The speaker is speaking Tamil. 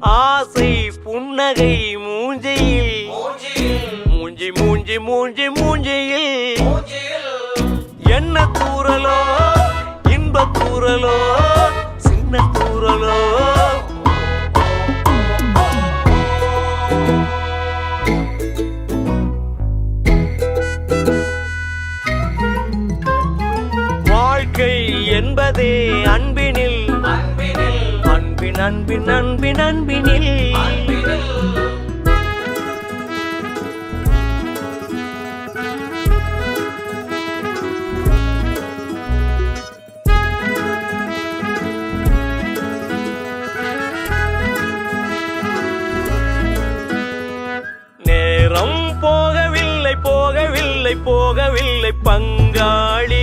ஆசை புன்னகை மூஞ்சியில் மூஞ்சி மூஞ்சி மூஞ்சி மூஞ்சியில் என்ன தூரலோ இன்ப தூரலோ சின்ன தூரலோ வாழ்க்கை என்பதே அன்பினில் அன்பின் அன்பின் அன்பின் அன்பினில் நேரம் போகவில்லை போகவில்லை போகவில்லை பங்காளி